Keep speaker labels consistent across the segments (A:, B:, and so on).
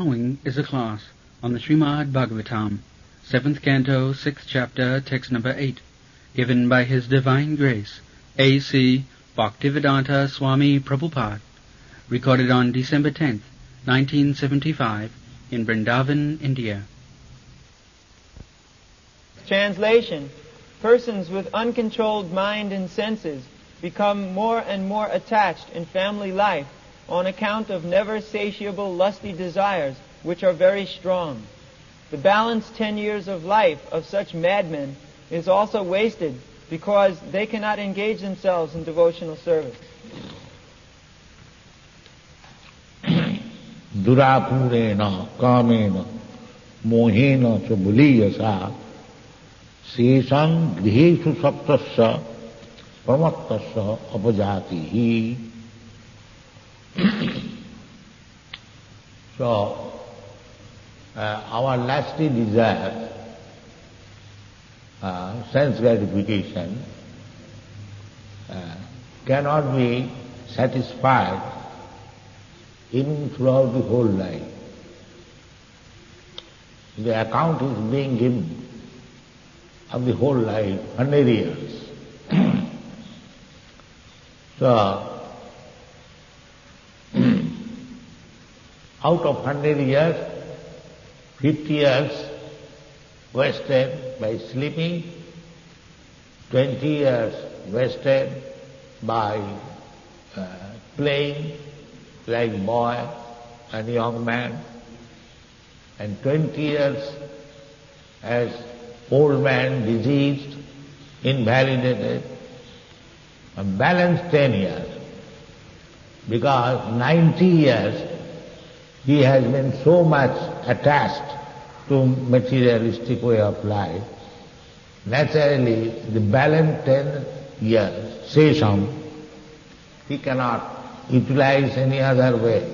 A: following is a class on the Srimad Bhagavatam, 7th Canto, 6th Chapter, Text number 8, given by His Divine Grace, A.C. Bhaktivedanta Swami Prabhupada, recorded on December 10th, 1975, in Vrndavan, India.
B: Translation: persons with uncontrolled mind and senses become more and more attached in family life on account of never satiable lusty desires, which are very strong. The balanced 10 years of life of such madmen is also wasted because they cannot engage themselves in devotional service.
C: Durapurena kamena mohena cha buliyasa sesam griheshu saptasya pramattasya apajatihi. So, our lusty desire, sense gratification, cannot be satisfied even throughout the whole life. The account is being given of the whole life, 100 years. So, out of 100 years, 50 years wasted by sleeping, 20 years wasted by playing like boy and young man, and 20 years as old man, diseased, invalidated, and balanced 10 years, because 90 years he has been so much attached to materialistic way of life. Naturally, the balance 10 years, sesam, he cannot utilize any other way.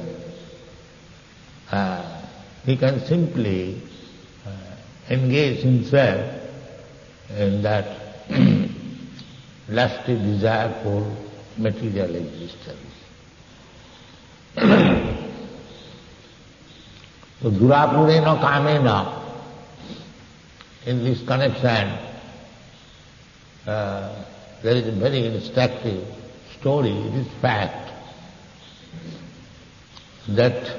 C: He can simply engage himself in that lusty, desireful material existence. So, durapurena kamena, in this connection, there is a very instructive story. It is fact that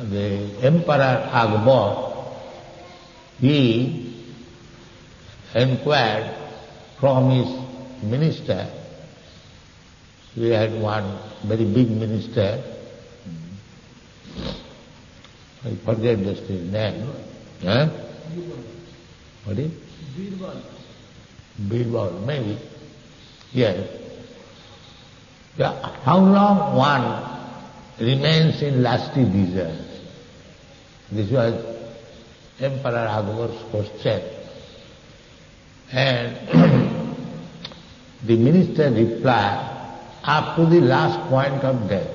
C: the Emperor Akbar, he inquired from his minister. We had one very big minister, I forget just his name. Huh? What is? Birbal, maybe. Yes. Yeah. How long one remains in lusty desires? This was Emperor Akbar's question. And the minister replied, up to the last point of death.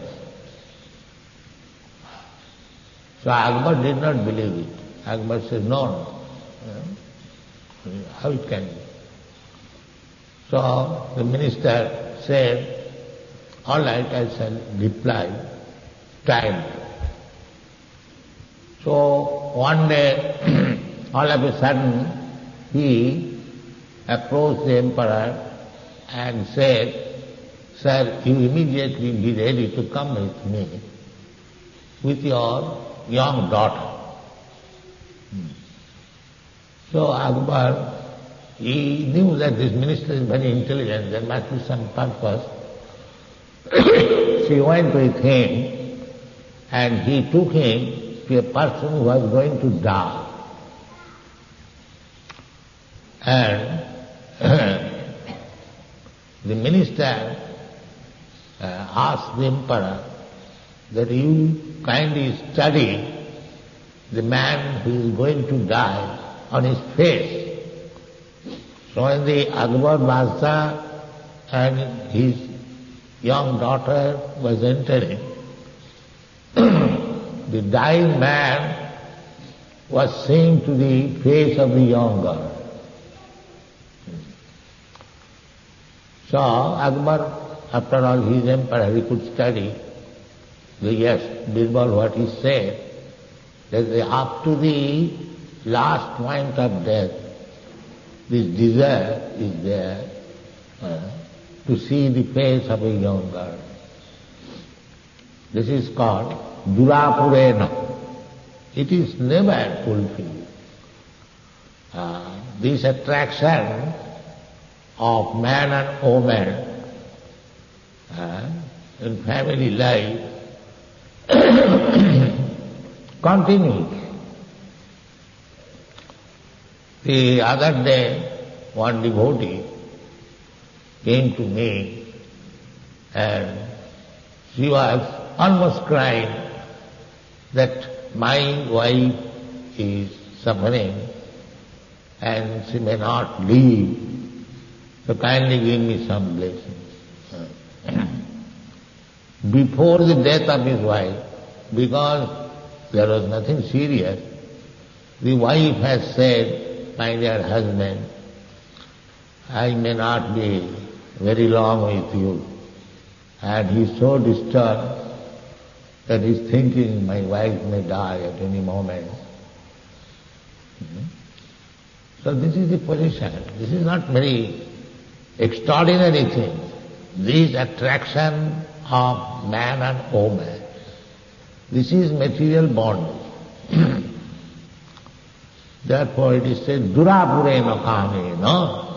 C: So Akbar did not believe it. Akbar said, no. How it can be? So the minister said, all right, I shall reply, time. So one day, all of a sudden, he approached the emperor and said, sir, you immediately be ready to come with me with your young daughter. So Akbar, he knew that this minister is very intelligent, there must be some purpose. She went with him and he took him to a person who was going to die. And the minister asked the emperor that you kindly study the man who is going to die on his face. So when the Akbar Badshah and his young daughter was entering, the dying man was saying to the face of the young girl. So Akbar, after all, he is emperor, he could study. Yes, Birbal, what he said, that up to the last point of death, this desire is there to see the face of a young girl. This is called durapurena. It is never fulfilled. This attraction of man and woman in family life continues. The other day, one devotee came to me and she was almost crying that my wife is suffering and she may not live, so kindly give me some blessings. Before the death of his wife, because there was nothing serious, the wife has said, my dear husband, I may not be very long with you. And he is so disturbed that he is thinking my wife may die at any moment. So this is the position. This is not very extraordinary thing. This attraction of man and woman, this is material bondage. Therefore it is said, durapurena kamena.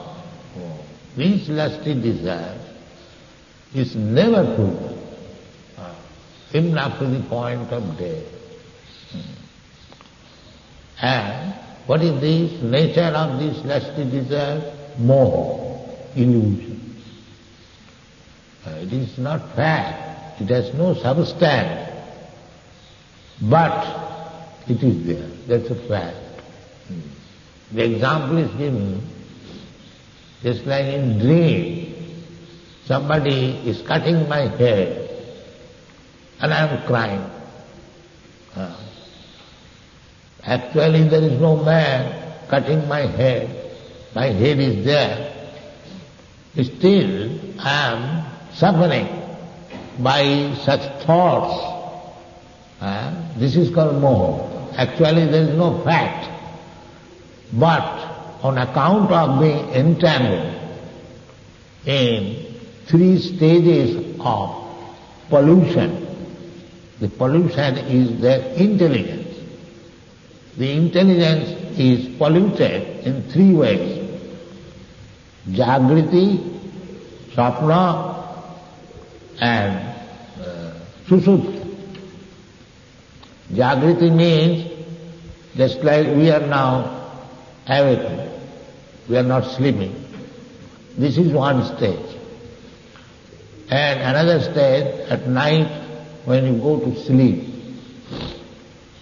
C: This lusty desire is never fulfilled, even up to the point of death. And what is this nature of this lusty desire? Moha, illusion. It is not fact, it has no substance, but it is there, that's a fact. The example is given, just like in dream, somebody is cutting my hair and I am crying. Actually there is no man cutting my hair is there. Still I am suffering by such thoughts. This is called moha. Actually there is no fact. But on account of being entangled in 3 stages of pollution, the pollution is their intelligence. The intelligence is polluted in 3 ways. Jagriti, Sapna and Susupti. Jagriti means just like we are now awakened, we are not sleeping. This is one stage. And another stage, at night when you go to sleep,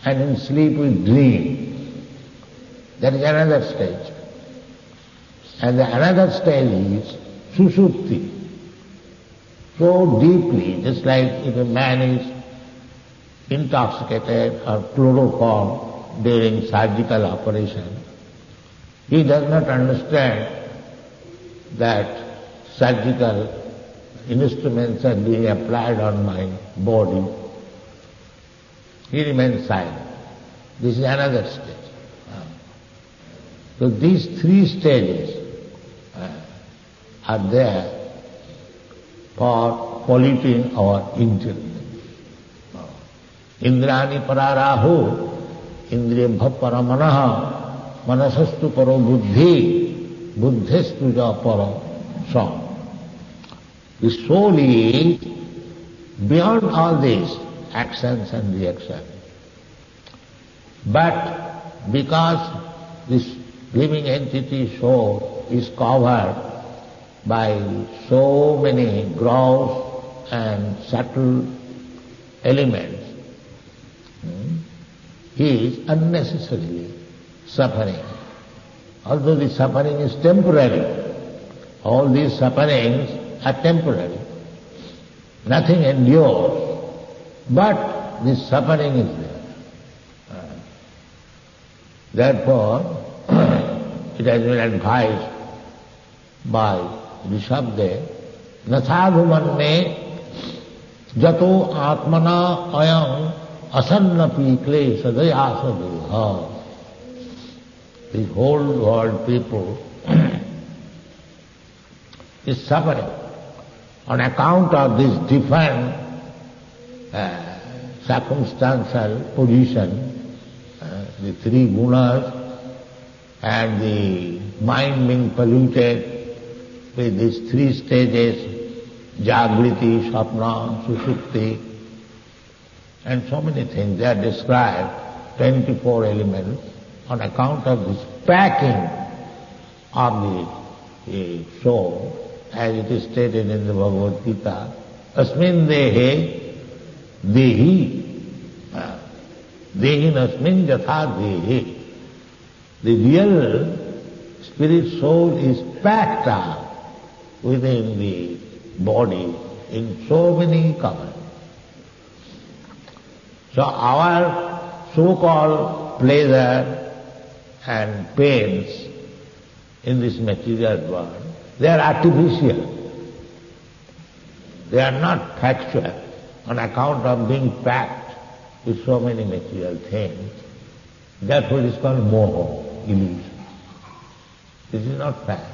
C: and in sleep we dream. That is another stage. And the another stage is Susupti. So deeply, just like if a man is intoxicated or chloroform during surgical operation, he does not understand that surgical instruments are being applied on my body. He remains silent. This is another stage. So these 3 stages are there for polluting our intelligence. Indrani pararahu, indriyabha paramanaha, manasastu paro buddhi, buddhistu ja paro sa. The soul is beyond all these actions and reactions. But because this living entity soul is covered by so many gross and subtle elements, he is unnecessarily suffering. Although the suffering is temporary, all these sufferings are temporary. Nothing endures, but this suffering is there. Therefore, it has been advised by Rishabde, Nasadhumanne jato atmana ayam asannapi klesha dayasa deha. The whole world people is suffering on account of this different circumstantial position, the three gunas and the mind being polluted with these three stages, jagriti, sapna, sushupti, and so many things. They are described, 24 elements, on account of this packing of the soul, as it is stated in the Bhagavad Gita, asmin dehe dehi, dehin asmin jatha dehi. The real spirit soul is packed up within the body in so many covers. So our so-called pleasure and pains in this material world, they are artificial. They are not factual on account of being packed with so many material things. Therefore it is called moho, illusion. This is not fact.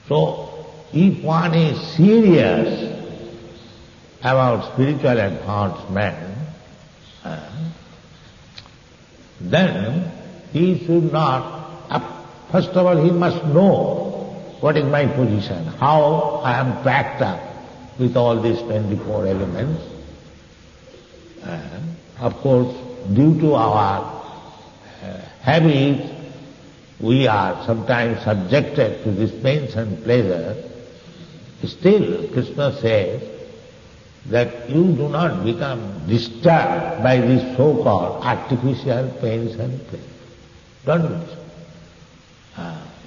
C: So if one is serious about spiritual advancement, then he should not, first of all he must know what is my position, how I am packed up with all these 24 elements. Of course, due to our habits, we are sometimes subjected to these pains and pleasures. Still, Krishna says that you do not become disturbed by these so-called artificial pains and pleasures. Don't do this.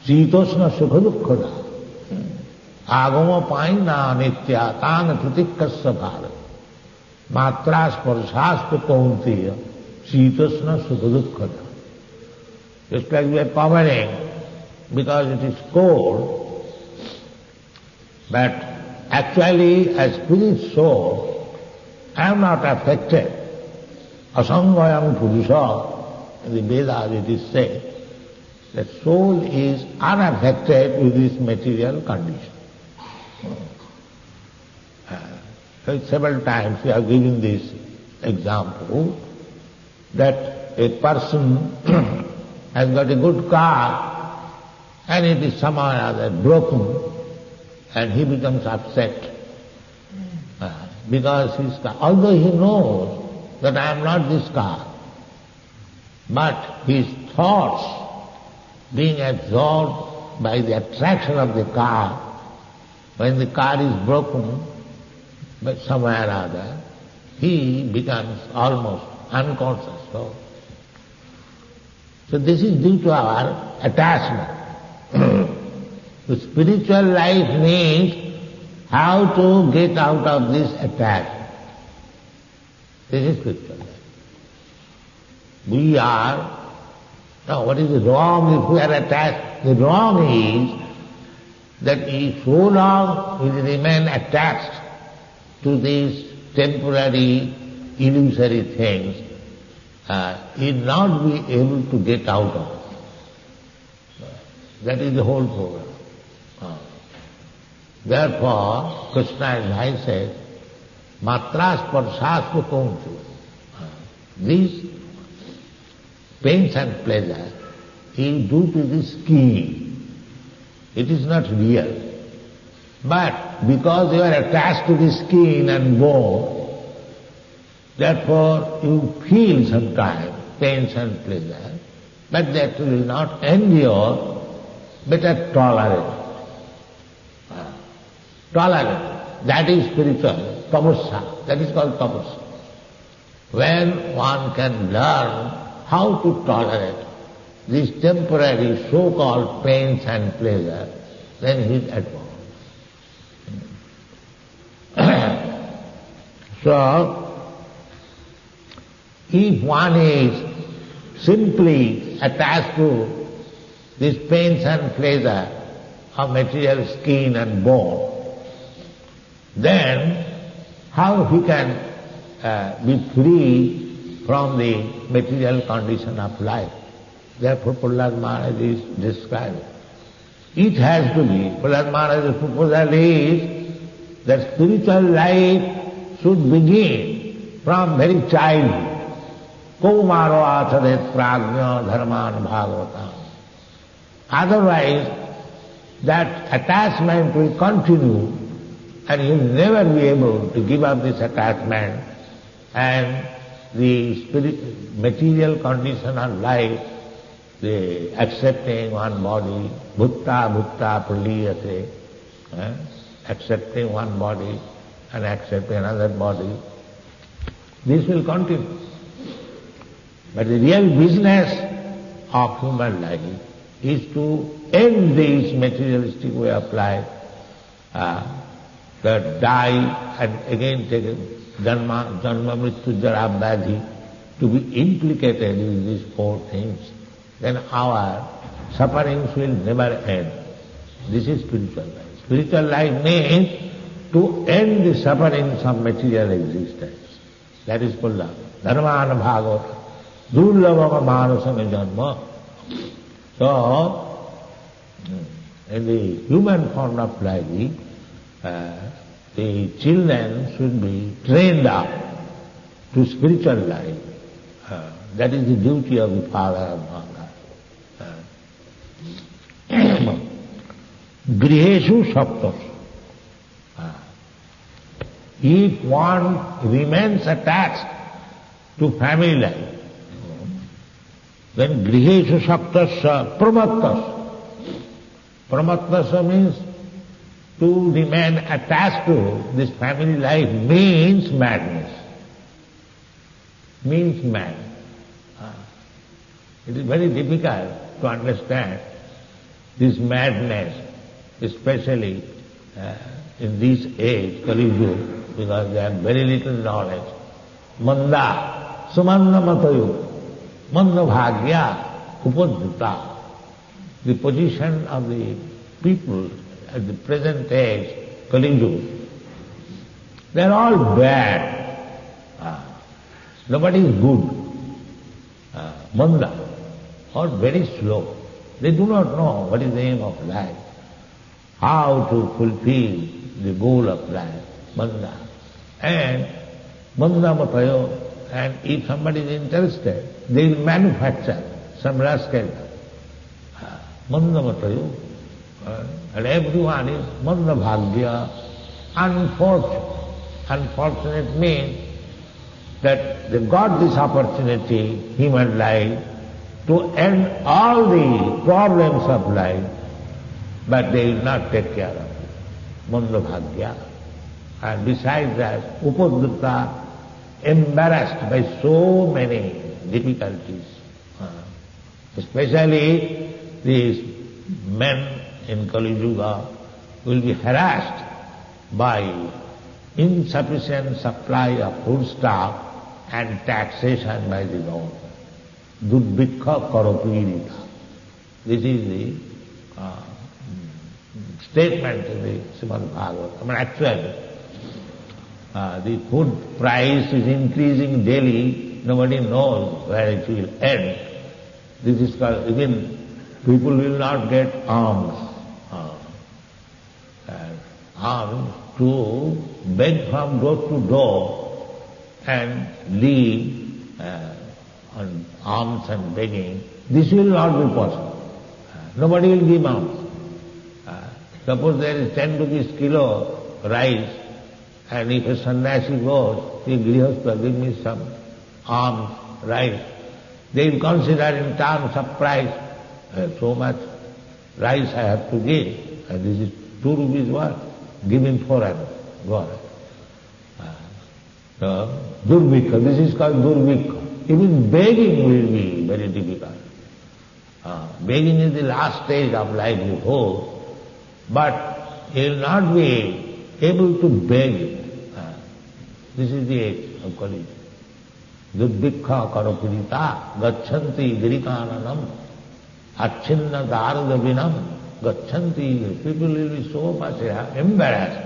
C: Sitosna sukha dukkhada. Agama paina nitya tana pratikasya bharat. Matra sparshasya kauntiya. Sitosna sukha dukkhada. Just like we are powering because it is cold, but actually as spirit soul, I am not affected. Asangayam purusha, in the Vedas it is said, that soul is unaffected with this material condition. Several times we have given this example, that a person has got a good car and it is somehow or other broken and he becomes upset because his car, although he knows that I am not this car, but his thoughts being absorbed by the attraction of the car, when the car is broken by somewhere or other, he becomes almost unconscious. So this is due to our attachment. The spiritual life means how to get out of this attachment. This is spiritual life. We are, now what is wrong if we are attached? The wrong is that if so long we remain attached to these temporary, illusory things, he will not be able to get out of it. That is the whole program. Therefore, Krishna as I said, matras parshasva kauntu. These pains and pleasure is due to the scheme. It is not real. But because you are attached to the skin and bone, therefore you feel sometimes pains and pleasure, but that will not endure, better tolerate. Tolerate. That is spiritual, tapasya. That is called tapasya. When one can learn how to tolerate these temporary so-called pains and pleasure, then he is advanced. So, if one is simply attached to these pains and pleasure of material skin and bone, then how he can be free from the material condition of life. Therefore Prahlad Maharaj is described. It has to be. Prahlad Maharaj's proposal is that spiritual life should begin from very childhood. Kaumaro achadet prajna dharman bhagavatam. Otherwise, that attachment will continue and you will never be able to give up this attachment, and the material condition of life, the accepting one body, bhutta praliyate, accepting one body and accepting another body, this will continue. But the real business of human life is to end this materialistic way of life, that die and again take janma mrityu jara vyadhi, to be implicated in these four things. Then our sufferings will never end. This is spiritual life. Spiritual life means to end the sufferings of material existence. That is Pulla. Dharmana bhagavata. Durlava manasana janma. So, in the human form of life, the children should be trained up to spiritual life. That is the duty of the father and mother. Griheshu saptas. If one remains attached to family life, then griheshu saptas pramattas. Pramattas means to remain attached to this family life means madness. Means mad. It is very difficult to understand this madness, especially in this age, Kali Yuga, because they have very little knowledge. Manda, sumanda matayu, manda bhagya, upadhuta. The position of the people at the present age, Kali Yuga, they are all bad. Nobody is good. Manda, or very slow. They do not know what is the aim of life, how to fulfill the goal of life, manda. And manda matayo, and if somebody is interested, they will manufacture some rascal. Manda matayo, and everyone is manda bhagya, unfortunate. Unfortunate means that they got this opportunity, human life, to end all the problems of life, but they will not take care of it. Manda bhagya. And besides that, upadhuta, embarrassed by so many difficulties. Especially these men in Kali Yuga will be harassed by insufficient supply of foodstuff and taxation by the Lord. Durbhikha karopirita. This is the statement in the Srimad Bhagavatam. I mean, actually, the food price is increasing daily. Nobody knows where it will end. This is called, even people will not get alms. Alms to beg from door to door and live on alms and begging. This will not be possible. Nobody will give alms. Suppose there is 10 rupees kilo rice, and if a sannyasi goes, he grihastha, give me some alms, rice. They will consider in terms of price, so much rice I have to give, and this is 2 rupees worth. Give him 4 annas. Go on. So, durbhikha, this is called durbhikha. Even begging will be very difficult. Begging is the last stage of livelihood, but he will not be able to beg. This is the age of Kali Yuga. Durbhikha karapurita gachanti girikananam achinna daradavinam gachanti. People will be so much embarrassed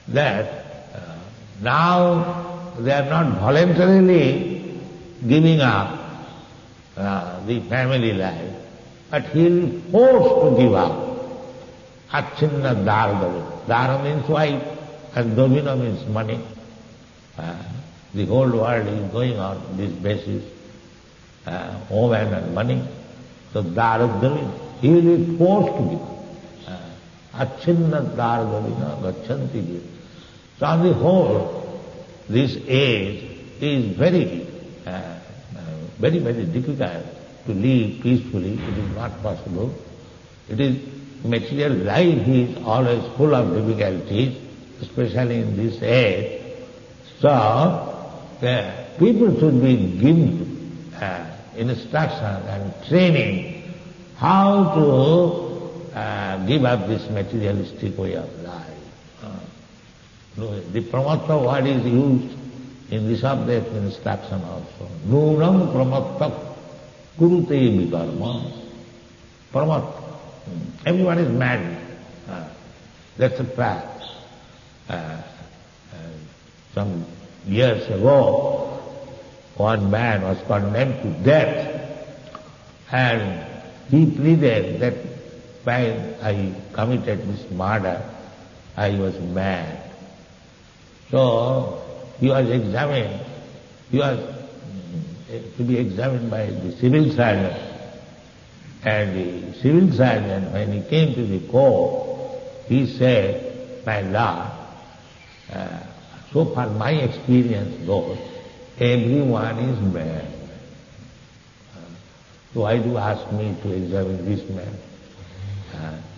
C: that now they are not voluntarily giving up the family life, but he will be forced to give up. Achinna Dara. Dara means wife and Davina means money. The whole world is going on this basis, woman and money. So Dara Davina, he will be forced to give up. Achinna Dara Davina Gachanti. So on the whole, this age is very, very difficult to live peacefully. It is not possible. It is material life is always full of difficulties, especially in this age. So people should be given instruction and training how to give up this materialistic way of life. The pramatta word is used in the subject instruction also. Nunam pramatta kurute vikarma. Pramatta. Everyone is mad. That's a fact. Some years ago, one man was condemned to death, and he pleaded that when I committed this murder, I was mad. So he was examined. He was to be examined by the civil sergeant. And the civil sergeant, when he came to the court, he said, my lord, so far my experience goes, everyone is mad. So why do you ask me to examine this man?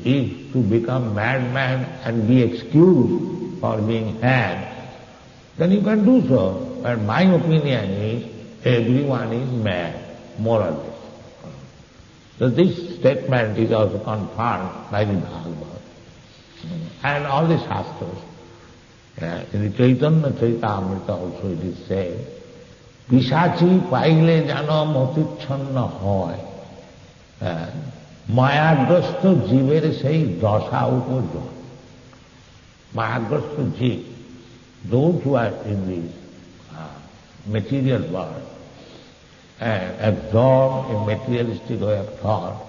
C: If to become madman and be excused for being had, then you can do so. But my opinion is, everyone is mad, more or less. So this statement is also confirmed by the Bhagavad and all the Shastras. In the Chaitanya Charitamrita also it is said, Pisachi paile jano motichanna hoy. Mayagrasta jiver sei dasa upajo. Mayagrasta jiv, those who are in this material world, and absorbed in materialistic way of thought,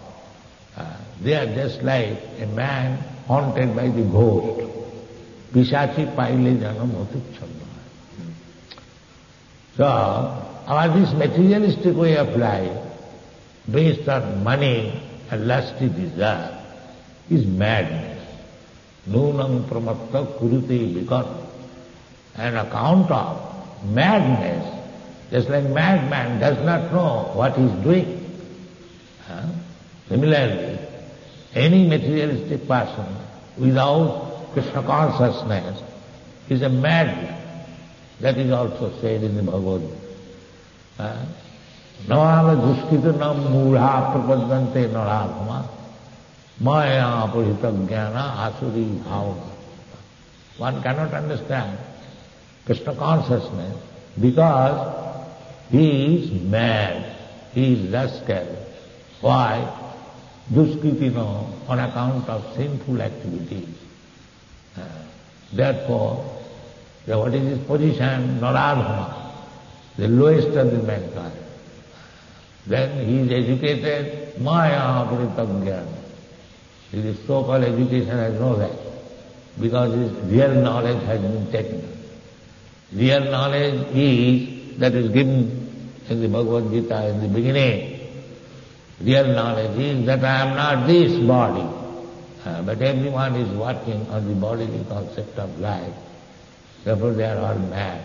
C: they are just like a man haunted by the ghost. Pisachi paile jana motichanna. So, our this materialistic way of life, based on money and lusty desire, is madness. Nunam pramatta kurute vikarma. An account of madness, just like madman does not know what he is doing. Similarly, any materialistic person without Krishna consciousness is a madman. That is also said in the Bhagavad Gita. Navama duskita nam mudha prapadante naradhama maya apurita jnana asuri bhavana. One cannot understand Krishna consciousness because he is mad, he is lustful. Why? Duskritino, on account of sinful activities. Therefore, what is his position? Naradhama, the lowest of the mankind. Then he is educated, maya apritagyan. His so-called education has no value, because his real knowledge has been taken. Real knowledge is, that is given in the Bhagavad Gita in the beginning. Real knowledge is that I am not this body, but everyone is working on the bodily concept of life. Therefore they are all mad.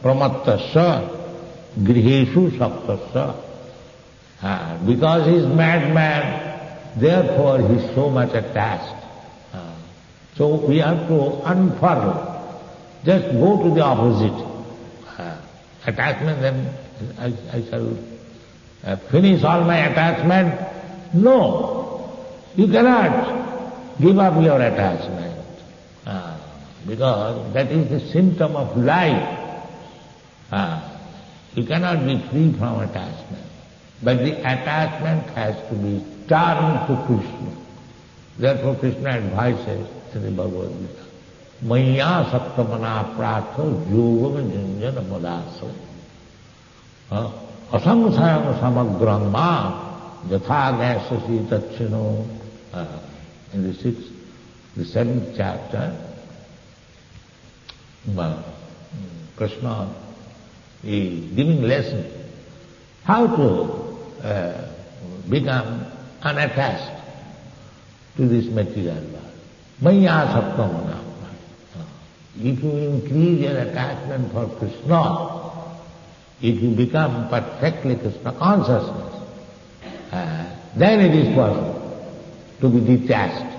C: Pramattasya, griheshu saptasya. Because he is madman, therefore he is so much attached. So we have to unfurl. Just go to the opposite. Attachment, then I shall finish all my attachment. No, you cannot give up your attachment. Because that is the symptom of life. You cannot be free from attachment. But the attachment has to be turned to Krishna. Therefore Krishna advises in the Bhagavad Gita, Maya sattamana pratha yogam janjana madasa. Asamsayam samagram ma yatha gasasi tatchino. In the 7th chapter, Krishna is giving lesson how to become unattached to this material world. Maya saptam. If you increase your attachment for Krishna, if you become perfectly Krishna consciousness, then it is possible to be detached.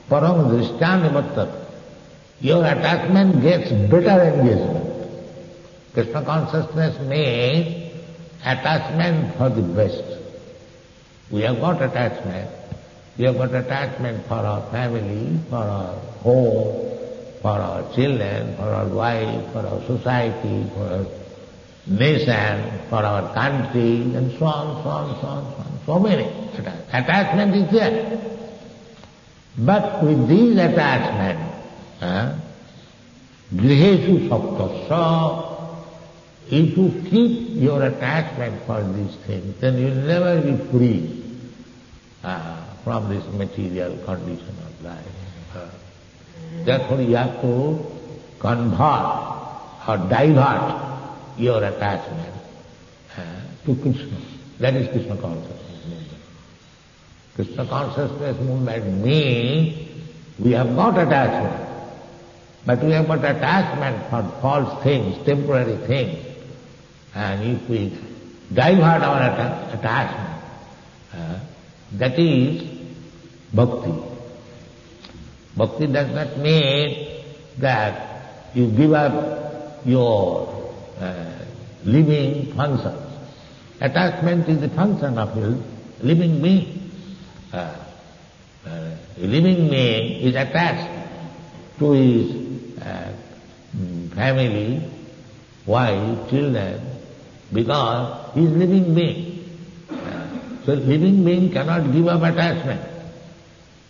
C: Param drishtanimattat. Your attachment gets better engagement. Krishna consciousness means attachment for the best. We have got attachment. We have got attachment for our family, for our home, for our children, for our wife, for our society, for our nation, for our country, and so on, so on, so on, so on. So many attachment is there. But with these attachments, griheshu saptasya, if you keep your attachment for these things, then you will never be free from this material condition of life. Therefore you have to convert or divert your attachment to Krishna. That is Krishna consciousness movement. Krishna consciousness movement means we have got attachment, but we have got attachment for false things, temporary things. And if we divert our attachment, that is bhakti. Bhakti does not mean that you give up your living functions. Attachment is the function of a living being. A living being is attached to his family, wife, children, because he is living being. So living being cannot give up attachment.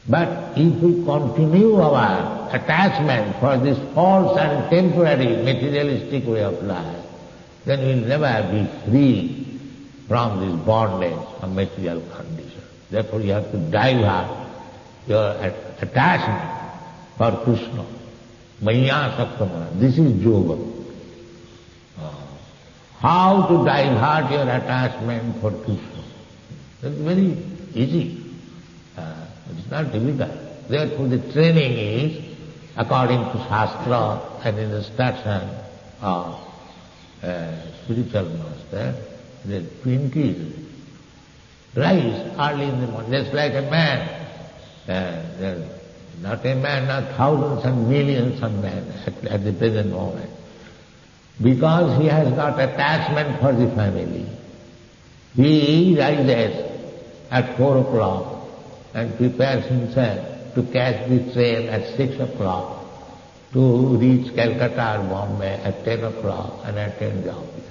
C: But if we continue our attachment for this false and temporary materialistic way of life, then we will never be free from this bondage of material condition. Therefore you have to divert your attachment for Krishna. Maya saptamana. This is yoga. How to divert your attachment for Krishna? It's very easy. It's not difficult. Therefore the training is according to Shastra and in the instruction of spiritual master, that to increase. Rise early in the morning, just like a man. Not a man, not thousands and millions of men at the present moment. Because he has got attachment for the family, he rises at 4 o'clock and prepares himself to catch the train at 6 o'clock to reach Calcutta or Bombay at 10 o'clock and attend the office.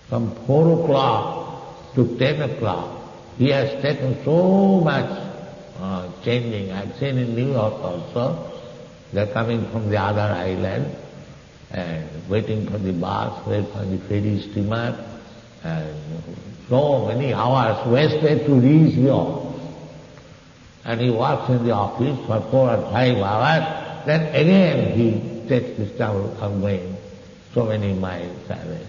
C: From 4 o'clock to 10 o'clock, he has taken so much changing. I've seen in New York also, they're coming from the other island and waiting for the bus, waiting for the ferry steamer, and so many hours wasted to reach the office. And he works in the office for 4 or 5 hours, then again he takes the trouble of going so many miles away.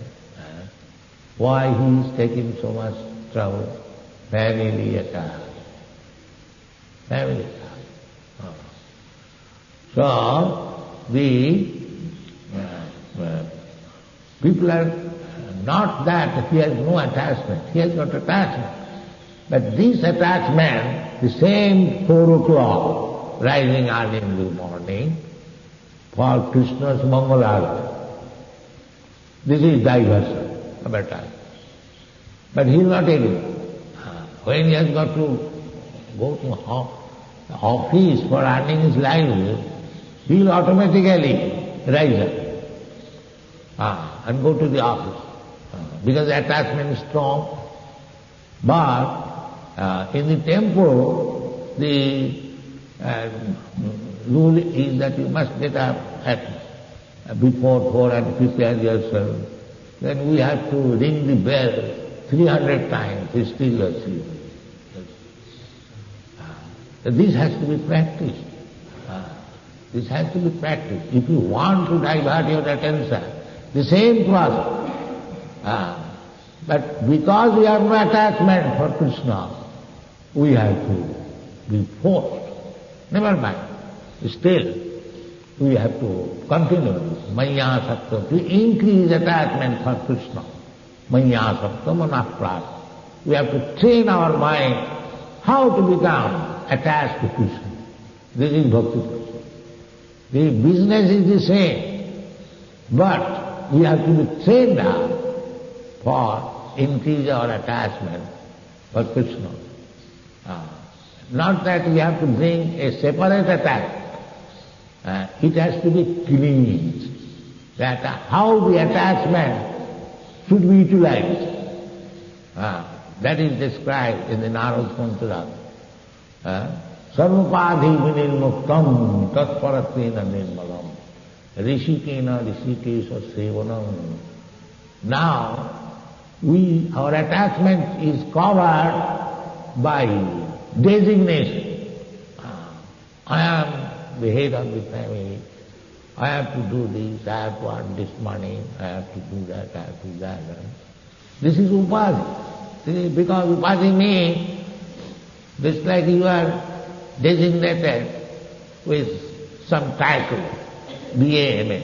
C: Why he is taking so much trouble? Family attached. Family attached. So the people are not that he has no attachment, he has got attachment. But this attachment, the same 4 o'clock, rising early in the morning, for Krishna's Mangalarati. This is diversion of attachment. But he is not able. When he has got to go to office for earning his livelihood, he will automatically rise up and go to the office because the attachment is strong. But in the temple, the rule is that you must get up at before 4 and prepare yourself then we have to ring the bell 300 times, we still asleep. This has to be practiced. This has to be practiced. If you want to divert your attention, the same process. But because we have no attachment for Krishna, we have to be forced. Never mind. Still, we have to continue this. Maya Sakta, to increase attachment for Krishna. Maya Sakta Manaprat. We have to train our mind how to become attached to Krishna. This is Bhakti. The business is the same, but we have to be trained up for increase our attachment for Krishna. Not that we have to bring a separate attachment. It has to be cleansed. That how the attachment should be utilized. That is described in the Narad Mantra. Sarvapadhi vinilmuktam tatparatena nirmalam rishikena rishikesha sevanam. Now, our attachment is covered by designation. I am the head of the family. I have to do this, I have to earn this money, I have to do that, I have to do that. This is upadhi. Because upadhi means, just like you are designated with some title, B.A., M.A.,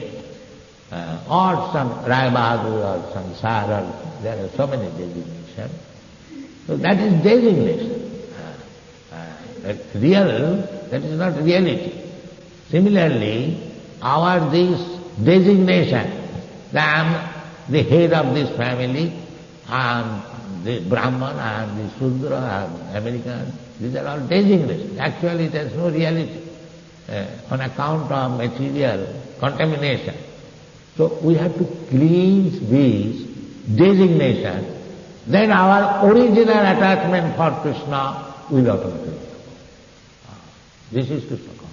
C: or some Rai Bahadur or some Sar, there are so many designations. So that is designation. That's real, that is not reality. Similarly, our this designation, that I am the head of this family, I am the Brahman, I am the Sudra, I am American, these are all designations. Actually there is no reality on account of material contamination. So we have to cleanse these designations, then our original attachment for Krishna will automatically come. This is Krishna consciousness.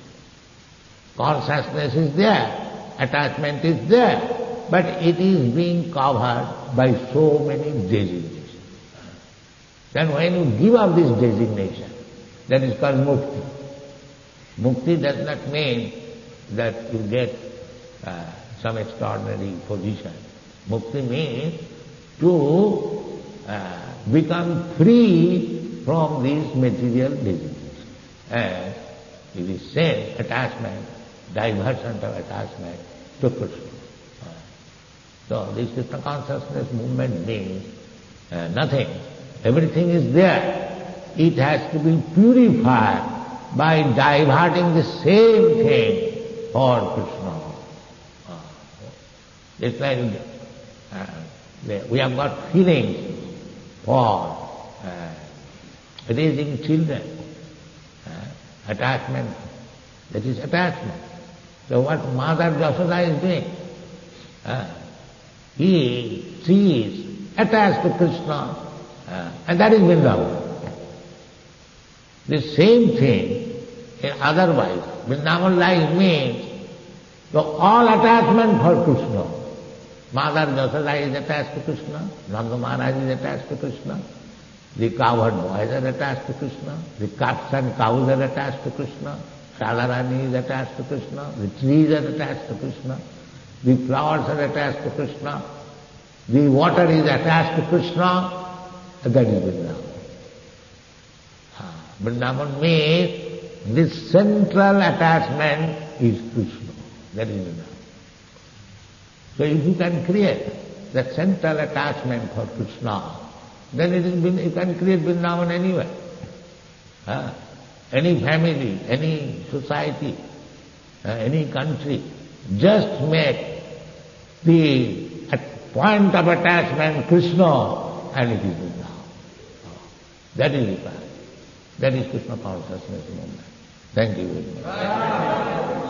C: Consciousness is there, attachment is there, but it is being covered by so many designations. Then when you give up this designation, that is called mukti. Mukti does not mean that you get some extraordinary position. Mukti means to become free from these material designations. And it is said, attachment, diversion of attachment to Krishna. So this Krishna consciousness movement means nothing. Everything is there. It has to be purified by diverting the same thing for Krishna. It's like we have got feelings for raising children. Attachment, that is attachment. So what Mother Jasoda is doing? She is attached to Krishna, and that is Vrndavan. The same thing otherwise. Vrndavan life means so all attachment for Krishna. Mother Jasoda is attached to Krishna, Nanda Maharaj is attached to Krishna, the cowherd boys are attached to Krishna, the cats and cows are attached to Krishna, Radharani is attached to Krishna, the trees are attached to Krishna, the flowers are attached to Krishna, the water is attached to Krishna, that is Vrndavan. Vrndavan means this central attachment is Krishna, that is Vrndavan. So if you can create that central attachment for Krishna, then you can create Vrndavan anywhere. Any family, any society, any country, just make the point of attachment Krishna and it is Vrndavan. That is the path. That is Krishna consciousness movement. Thank you very much.